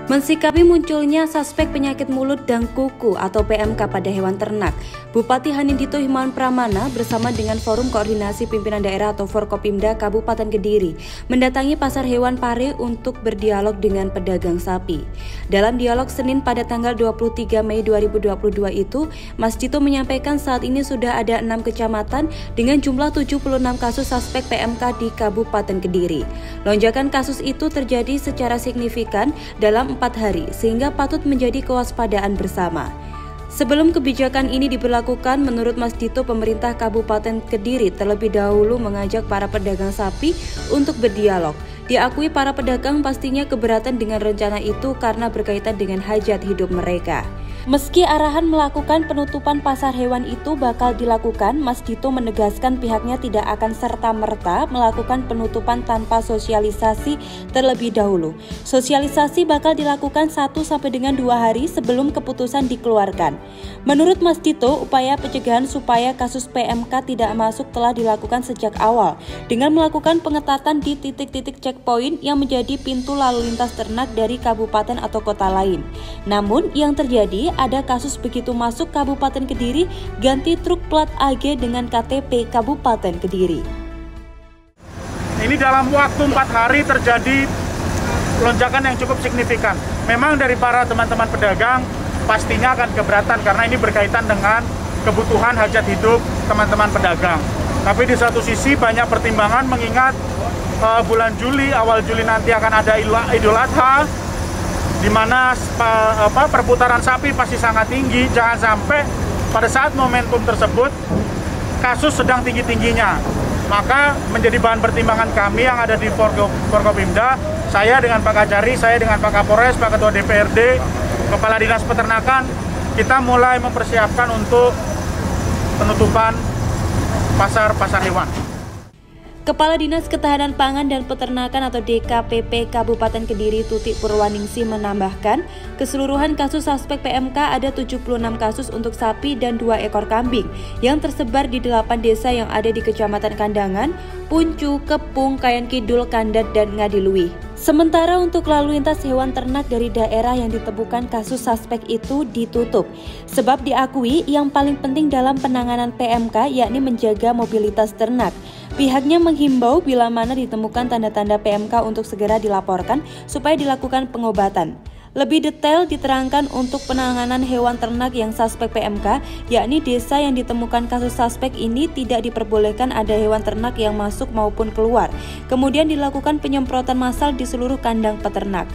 Mensikapi munculnya suspek penyakit mulut dan kuku atau PMK pada hewan ternak, Bupati Hanindito Himawan Pramana bersama dengan Forum Koordinasi Pimpinan Daerah atau Forkopimda Kabupaten Kediri mendatangi Pasar Hewan Pare untuk berdialog dengan pedagang sapi. Dalam dialog Senin pada tanggal 23 Mei 2022 itu, Mas Dito menyampaikan saat ini sudah ada 6 kecamatan dengan jumlah 76 kasus suspek PMK di Kabupaten Kediri. Lonjakan kasus itu terjadi secara signifikan dalam 4 hari, sehingga patut menjadi kewaspadaan bersama. Sebelum kebijakan ini diberlakukan, menurut Mas Dito, pemerintah Kabupaten Kediri terlebih dahulu mengajak para pedagang sapi untuk berdialog. Diakui para pedagang pastinya keberatan dengan rencana itu karena berkaitan dengan hajat hidup mereka. Meski arahan melakukan penutupan pasar hewan itu bakal dilakukan, Mas Dito menegaskan pihaknya tidak akan serta-merta melakukan penutupan tanpa sosialisasi terlebih dahulu. Sosialisasi bakal dilakukan 1 sampai dengan 2 hari sebelum keputusan dikeluarkan. Menurut Mas Dito, upaya pencegahan supaya kasus PMK tidak masuk telah dilakukan sejak awal dengan melakukan pengetatan di titik-titik checkpoint yang menjadi pintu lalu lintas ternak dari kabupaten atau kota lain. Namun yang terjadi ada kasus begitu masuk Kabupaten Kediri ganti truk plat AG dengan KTP Kabupaten Kediri. Ini dalam waktu 4 hari terjadi lonjakan yang cukup signifikan. Memang dari para teman-teman pedagang pastinya akan keberatan karena ini berkaitan dengan kebutuhan hajat hidup teman-teman pedagang. Tapi di satu sisi banyak pertimbangan mengingat bulan Juli, awal Juli nanti akan ada Idul Adha, di mana perputaran sapi pasti sangat tinggi. Jangan sampai pada saat momentum tersebut kasus sedang tinggi-tingginya. Maka menjadi bahan pertimbangan kami yang ada di Forkopimda, saya dengan Pak Kajari, saya dengan Pak Kapolres, Pak Ketua DPRD, Kepala Dinas Peternakan, kita mulai mempersiapkan untuk penutupan pasar hewan. Kepala Dinas Ketahanan Pangan dan Peternakan atau DKPP Kabupaten Kediri Tutik Purwaningsih menambahkan, keseluruhan kasus suspek PMK ada 76 kasus untuk sapi dan 2 ekor kambing yang tersebar di 8 desa yang ada di Kecamatan Kandangan, Puncu, Kepung, Kayan Kidul, Kandat, dan Ngadiluih. Sementara untuk lalu lintas hewan ternak dari daerah yang ditemukan kasus suspek itu ditutup, sebab diakui yang paling penting dalam penanganan PMK yakni menjaga mobilitas ternak. Pihaknya menghimbau bila mana ditemukan tanda-tanda PMK untuk segera dilaporkan supaya dilakukan pengobatan. Lebih detail diterangkan untuk penanganan hewan ternak yang suspek PMK, yakni desa yang ditemukan kasus suspek ini tidak diperbolehkan ada hewan ternak yang masuk maupun keluar. Kemudian dilakukan penyemprotan massal di seluruh kandang peternak.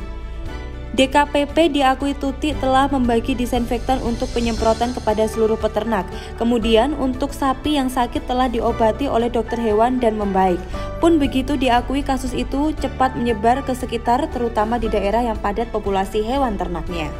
DKPP diakui Tutik telah membagi disinfektan untuk penyemprotan kepada seluruh peternak. Kemudian untuk sapi yang sakit telah diobati oleh dokter hewan dan membaik. Pun begitu diakui kasus itu cepat menyebar ke sekitar terutama di daerah yang padat populasi hewan ternaknya.